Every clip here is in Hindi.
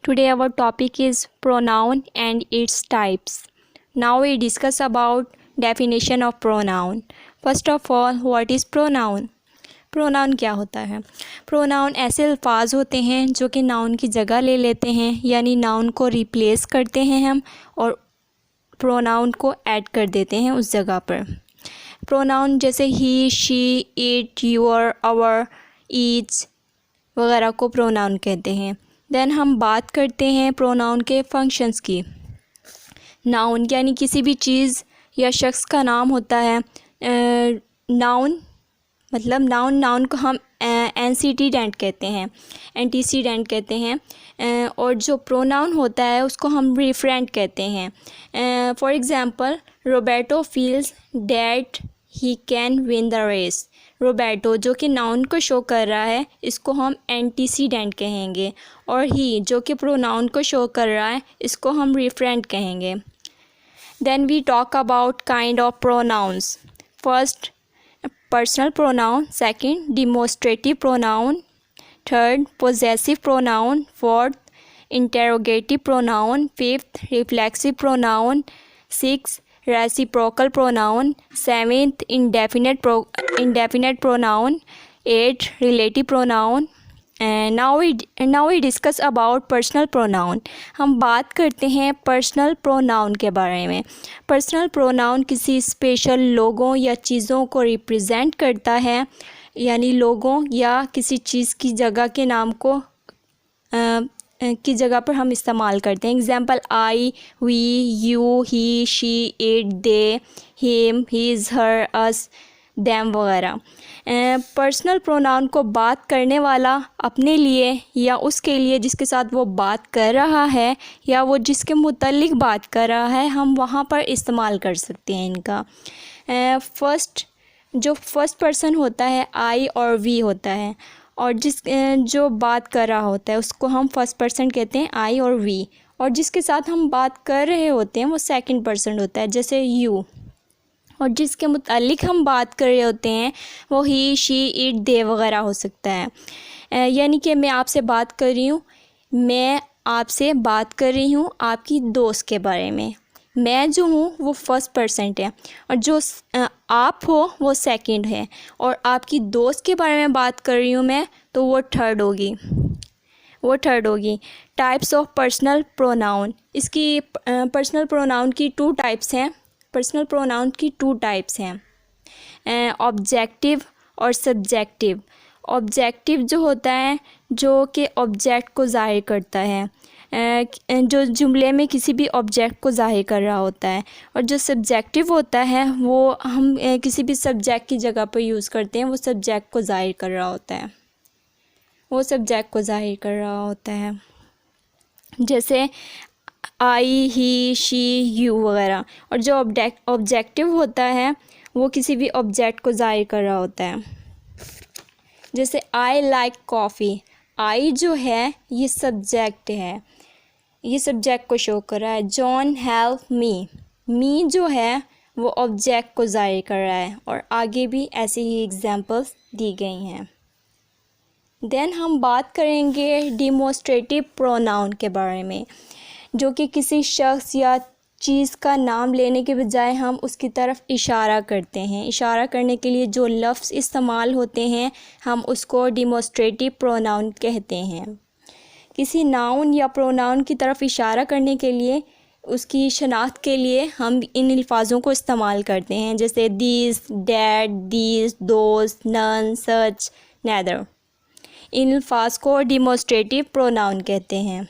Today our topic is pronoun and its types. Now we discuss about definition of pronoun. First of all, what is pronoun? Pronoun क्या होता है? प्रोनाउन ऐसे अल्फाज होते हैं जो कि नाउन की जगह ले लेते हैं, यानी नाउन को रिप्लेस करते हैं हम और प्रोनाउन को ऐड कर देते हैं उस जगह पर। प्रोनाउन जैसे he, she, it, your, our, each वगैरह को प्रोनाउन कहते हैं। देन हम बात करते हैं प्रोनाउन के फंक्शंस की। नाउन यानी किसी भी चीज़ या शख्स का नाम होता है। नाउन मतलब नाउन को हम एंटीसीडेंट कहते हैं, और जो प्रोनाउन होता है उसको हम रिफरेंट कहते हैं। For example, Roberto feels that he can win the race. Roberto जो कि नाउन को शो कर रहा है, इसको हम एंटीसीडेंट कहेंगे, और ही जो कि प्रोनाउन को शो कर रहा है, इसको हम रिफरेंट कहेंगे। Then we talk about kind of pronouns. First, personal pronoun. Second, demonstrative pronoun. Third, possessive pronoun. Fourth, interrogative pronoun. Fifth, reflexive pronoun. Six, reciprocal pronoun. Seventh, indefinite pronoun. Eight, relative pronoun. Now we discuss about personal pronoun. हम बात करते हैं पर्सनल प्रोनाउन के बारे में। पर्सनल प्रोनाउन किसी स्पेशल लोगों या चीज़ों को रिप्रेजेंट करता है, यानी लोगों या किसी चीज़ की जगह के नाम को की जगह पर हम इस्तेमाल करते हैं। Example, I, we, you, he, she, it, they, him, his, her, us, them वगैरह। पर्सनल प्रोनाउन को बात करने वाला अपने लिए या उसके लिए जिसके साथ वो बात कर रहा है या वो जिसके मुतल्लिक बात कर रहा है, हम वहाँ पर इस्तेमाल कर सकते हैं इनका। फर्स्ट पर्सन होता है आई और वी होता है, और जो बात कर रहा होता है उसको हम फर्स्ट पर्सन कहते हैं, आई और वी, और जिसके साथ हम बात कर रहे होते हैं वो सेकंड पर्सन होता है, जैसे यू, और जिसके मुतालिक हम बात कर रहे होते हैं वो ही, शी, इट, दे वगैरह हो सकता है। यानी कि मैं आपसे बात कर रही हूँ आपकी दोस्त के बारे में। मैं जो हूँ वो फर्स्ट पर्सन है, और जो आप हो वो सेकंड है, और आपकी दोस्त के बारे में बात कर रही हूँ मैं, तो वो थर्ड होगी। Types of personal pronoun. इसकी पर्सनल प्रोनाउन की टू टाइप्स हैं, ऑब्जेक्टिव और सब्जेक्टिव। ऑब्जेक्टिव जो होता है जो कि ऑब्जेक्ट को ज़ाहिर करता है, जो जुमले में किसी भी ऑब्जेक्ट को ज़ाहिर कर रहा होता है, और जो सब्जेक्टिव होता है वो हम किसी भी सब्जेक्ट की जगह पर यूज़ करते हैं, वो सब्जेक्ट को ज़ाहिर कर रहा होता है। जैसे आई, ही, शी, यू वगैरह। और जो ऑब्जेक्टिव होता है वो किसी भी ऑब्जेक्ट को ज़ाहिर कर रहा होता है। जैसे आई लाइक कॉफ़ी। आई जो है ये सब्जेक्ट है, ये सब्जेक्ट को शो कर रहा है। जॉन हेल्प मी जो है वो ऑब्जेक्ट को ज़ाहिर कर रहा है, और आगे भी ऐसे ही एग्जांपल्स दी गई हैं। देन हम बात करेंगे डिमोस्ट्रेटिव प्रोनाउन के बारे में, जो कि किसी शख्स या चीज़ का नाम लेने के बजाय हम उसकी तरफ इशारा करते हैं। इशारा करने के लिए जो लफ्ज़ इस्तेमाल होते हैं हम उसको डिमोस्ट्रेटिव प्रोनाउन कहते हैं। किसी नाउन या प्रोनाउन की तरफ इशारा करने के लिए, उसकी शनाख्त के लिए हम इन अल्फाजों को इस्तेमाल करते हैं, जैसे this, that, these, those, none, such, neither. इन अल्फाज को डिमोस्ट्रेटिव प्रोनाउन कहते हैं।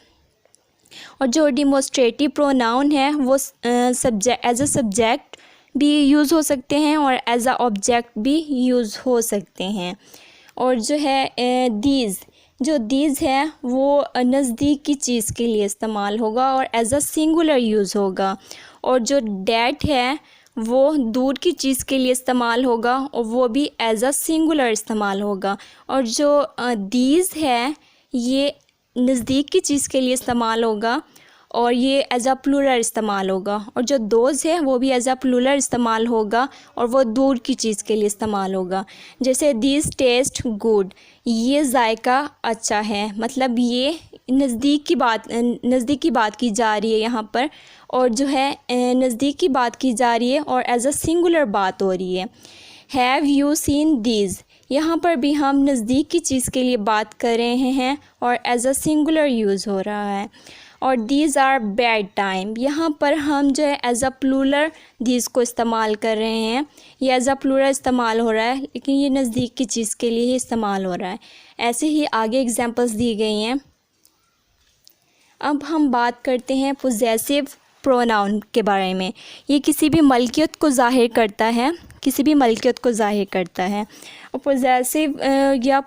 और जो डिमोस्ट्रेटिव प्रोनाउन है वो एज अ सब्जेक्ट भी यूज़ हो सकते हैं और एज अ ऑब्जेक्ट भी यूज़ हो सकते हैं। और जो है दीज है वो नज़दीक की चीज़ के लिए इस्तेमाल होगा और एज अ सिंगुलर यूज़ होगा। और जो डैट है वो दूर की चीज़ के लिए इस्तेमाल होगा और वो भी एज अ सिंगुलर इस्तेमाल होगा। और जो दीज है ये नज़दीक की चीज़ के लिए इस्तेमाल होगा और ये एज अ प्लूरल इस्तेमाल होगा। और जो दोज है वो भी एज अ प्लूरल इस्तेमाल होगा और वो दूर की चीज़ के लिए इस्तेमाल होगा। जैसे दिस टेस्ट गुड, ये जायका अच्छा है, मतलब ये नज़दीक की बात की जा रही है यहाँ पर, और जो है नज़दीक की बात की जा रही है और एज अ सिंगुलर बात हो रही है। हैव यू सीन दीज, यहाँ पर भी हम नज़दीक की चीज़ के लिए बात कर रहे हैं और एज अ सिंगुलर यूज़ हो रहा है। और दीज आर बैड टाइम, यहाँ पर हम जो है एज अ प्लूरल दीज को इस्तेमाल कर रहे हैं। ये एज अ प्लूरल इस्तेमाल हो रहा है, लेकिन ये नज़दीक की चीज़ के लिए ही इस्तेमाल हो रहा है। ऐसे ही आगे एग्जांपल्स दी गई हैं। अब हम बात करते हैं पोजेसिव प्रोनाउन के बारे में। ये किसी भी मलकियत को ज़ाहिर करता है, किसी भी मलकियत को ज़ाहिर करता है। और पोजेसिव या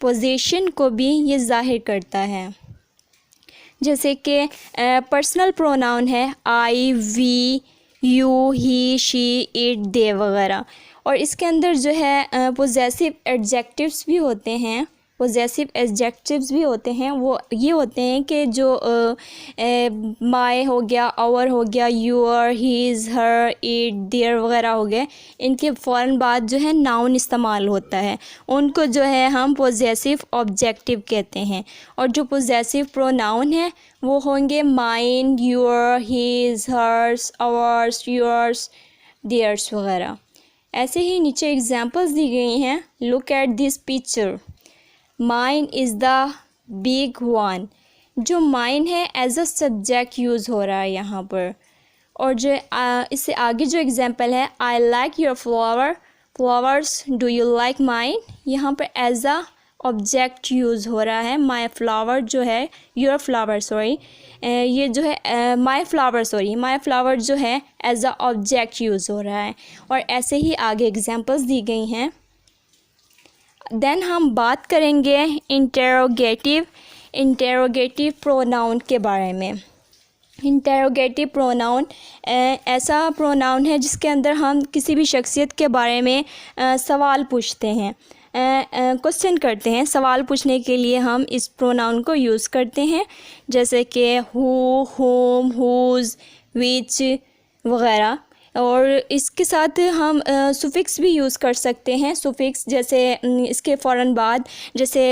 पोजीशन को भी ये ज़ाहिर करता है। जैसे कि पर्सनल प्रोनाउन है I, we, you, he, she, it, they वगैरह। और इसके अंदर जो है पोजेसिव एडजेक्टिव्स भी होते हैं। वो ये होते हैं कि जो माय हो गया, आवर हो गया, your, his, her, it, their वगैरह हो गए। इनके फ़ौरन बाद जो है नाउन इस्तेमाल होता है, उनको जो है हम पोजेसिव ऑब्जेक्टिव कहते हैं। और जो पोजेसिव प्रोनाउन है वो होंगे mine, your, his, hers, ours, yours, theirs वगैरह। ऐसे ही नीचे एग्जांपल्स दी गई हैं। Look at this picture, mine is the big one. जो माइन है एज अ सब्जेक्ट यूज़ हो रहा है यहाँ पर। और जो इससे आगे जो एग्जांपल है, I like your flowers, do you like mine, यहाँ पर एज अ ऑब्जेक्ट यूज़ हो रहा है। माई फ्लावर जो है, योर फ्लावर सॉरी, ये जो है माई फ्लावर जो है एज अ ऑब्जेक्ट यूज़ हो रहा है। और ऐसे ही आगे एग्जांपल्स दी गई हैं। देन हम बात करेंगे इंटेरोगेटिव प्रोनाउन के बारे में। इंटेरोगेटिव प्रोनाउन ऐसा प्रोनाउन है जिसके अंदर हम किसी भी शख्सियत के बारे में सवाल पूछते हैं, क्वेश्चन करते हैं। सवाल पूछने के लिए हम इस प्रोनाउन को यूज़ करते हैं, जैसे कि हु, होम, हुज़, विच वगैरह। और इसके साथ हम सुफिक्स भी यूज़ कर सकते हैं। सुफिक्स जैसे इसके फ़ौरन बाद, जैसे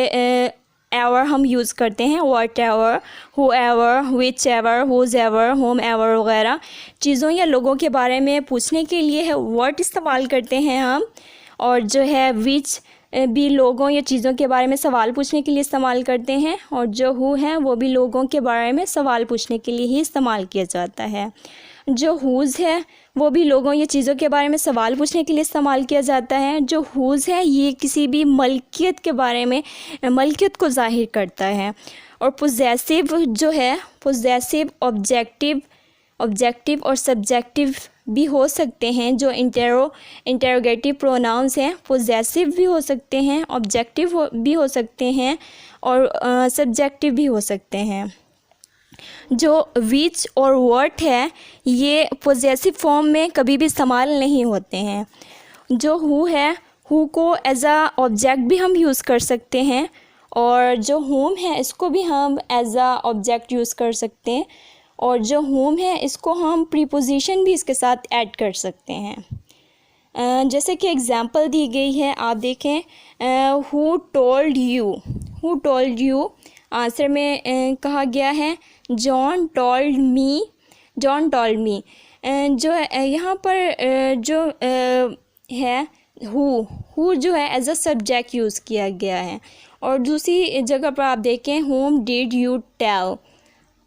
एवर हम यूज़ करते हैं, what ever, who ever, which ever, who's ever, home ever वगैरह। चीज़ों या लोगों के बारे में पूछने के लिए है व्हाट इस्तेमाल करते हैं हम। और जो है विच भी लोगों या चीज़ों के बारे में सवाल पूछने के लिए इस्तेमाल करते हैं। और जो हु है वो भी लोगों के बारे में सवाल पूछने के लिए ही इस्तेमाल किया जाता है। जो हुज़ है वो भी लोगों या चीज़ों के बारे में सवाल पूछने के लिए इस्तेमाल किया जाता है। जो हुज़ है ये किसी भी मलकियत के बारे में, मलकियत को ज़ाहिर करता है। और पोजेसिव जो है, पोजेसिव ऑब्जेक्टिव और सब्जेक्टिव भी हो सकते हैं। जो इंटेरोगेटिव प्रोनाउंस हैं पोजेसिव भी हो सकते हैं, ऑब्जेक्टिव भी हो सकते हैं और सब्जेक्टिव भी हो सकते हैं। जो विच और व्हाट है ये पोजेसिव फॉर्म में कभी भी इस्तेमाल नहीं होते हैं। जो हु है, who co as a object भी हम यूज़ कर सकते हैं। और जो होम है इसको भी हम एज अ ऑब्जेक्ट यूज़ कर सकते हैं। और जो होम है इसको हम प्रीपोजिशन भी इसके साथ ऐड कर सकते हैं। जैसे कि एग्जांपल दी गई है, आप देखें, हु टोल्ड यू आंसर में कहा गया है जॉन टोल्ड मी। जो यहाँ पर जो है हु जो है एज अ सब्जेक्ट यूज़ किया गया है। और दूसरी जगह पर आप देखें, whom did you tell,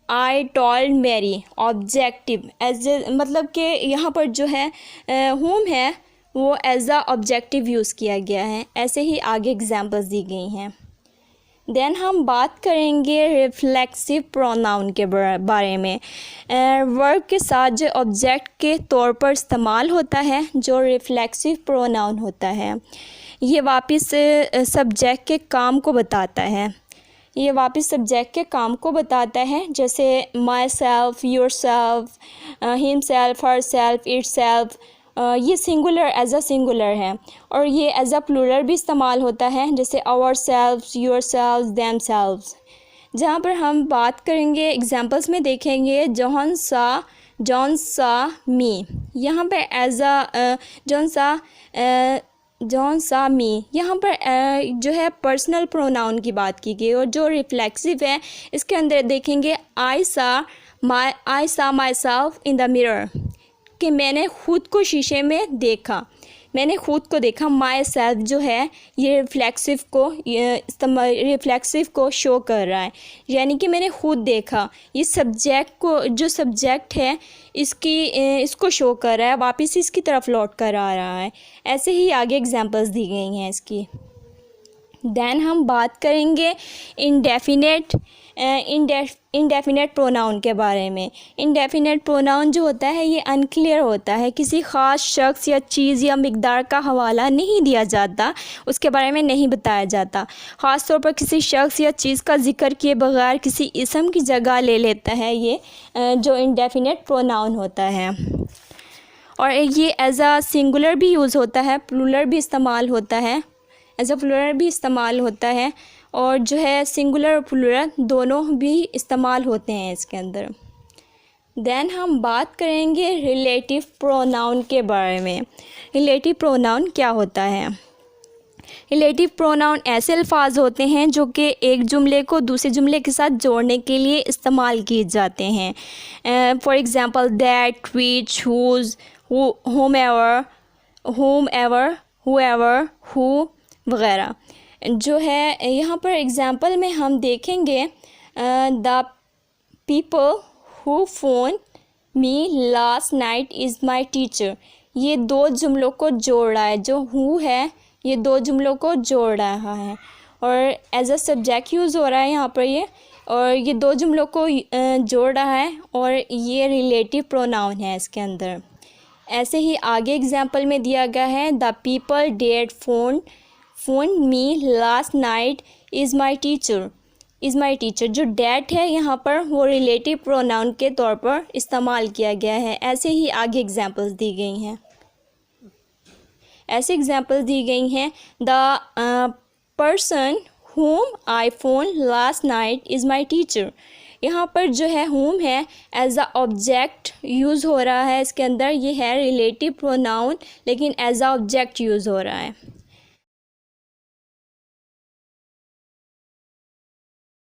I told Mary, objective as मतलब कि यहाँ पर जो है होम है वो एज अ ऑब्जेक्टिव यूज़ किया गया है। ऐसे ही आगे एग्जांपल्स दी गई हैं। देन हम बात करेंगे रिफ्लेक्सिव प्रोनाउन के बारे में। वर्ब के साथ जो ऑब्जेक्ट के तौर पर इस्तेमाल होता है, जो रिफ्लेक्सिव प्रोनाउन होता है, ये वापस सब्जेक्ट के काम को बताता है। जैसे my self, your self, him self, her self, it self. ये सिंगुलर एज अ सिंगुलर है। और ये एज अ प्लूरल भी इस्तेमाल होता है, जैसे ourselves, yourselves, themselves. जहाँ पर हम बात करेंगे एग्जांपल्स में देखेंगे, जॉन सा मी, यहाँ पे एज अ जॉन सा जॉन सा मी, यहाँ पर जो है पर्सनल प्रोनाउन की बात की गई। और जो रिफ्लेक्सिव है इसके अंदर देखेंगे आई सा my self in the mirror, कि मैंने ख़ुद को शीशे में देखा, मैंने ख़ुद को देखा। माई सेल्फ जो है ये रिफ्लेक्सिव को शो कर रहा है, यानी कि मैंने ख़ुद देखा। ये सब्जेक्ट को, जो सब्जेक्ट है इसको शो कर रहा है, वापस इसकी तरफ लौट कर आ रहा है। ऐसे ही आगे एग्जांपल्स दी गई हैं इसकी। देन हम बात करेंगे इनडेफिनेट प्रोनाउन के बारे में। इनडेफिनेट प्रोनाउन जो होता है ये अनक्लियर होता है, किसी ख़ास शख्स या चीज़ या मिक़दार का हवाला नहीं दिया जाता, उसके बारे में नहीं बताया जाता। ख़ास तौर पर किसी शख्स या चीज़ का ज़िक्र किए बगैर किसी इसम की जगह ले लेता है ये जो इनडेफिनेट प्रोनाउन होता है। और ये एज आ सिंगुलर भी यूज़ होता है, प्लूरल भी इस्तेमाल होता है, एज अ प्लूरल भी इस्तेमाल होता है, और जो है सिंगुलर और प्लूरल दोनों भी इस्तेमाल होते हैं इसके अंदर। देन हम बात करेंगे रिलेटिव प्रोनाउन के बारे में। रिलेटिव प्रोनाउन क्या होता है? रिलेटिव प्रोनाउन ऐसे अल्फाज होते हैं जो कि एक जुमले को दूसरे जुमले के साथ जोड़ने के लिए इस्तेमाल किए जाते हैं। For example that, which, who's, whom ever, whoever, who वगैरह। जो है यहाँ पर एग्ज़ाम्पल में हम देखेंगे the people who phone me last night is my teacher. ये दो जुमलों को जोड़ रहा है, जो हु है ये दो जुमलों को जोड़ रहा है और एज अ सब्जेक्ट यूज़ हो रहा है यहाँ पर ये, और ये दो जुमलों को जोड़ रहा है और ये रिलेटिव प्रोनाउन है इसके अंदर। ऐसे ही आगे एग्ज़ाम्पल में दिया गया है the people dead phone me last night is my teacher. जो डैट है यहाँ पर वो रिलेटिव प्रोनाउन के तौर पर इस्तेमाल किया गया है। ऐसे ही आगे एग्जांपल्स दी गई हैं। ऐसे एग्जांपल्स दी गई हैं the person whom I phoned last night is my teacher। यहाँ पर जो है whom है एज अ ऑब्जेक्ट यूज़ हो रहा है इसके अंदर, ये है रिलेटिव प्रोनाउन लेकिन एज अ ऑब्जेक्ट यूज़ हो रहा है।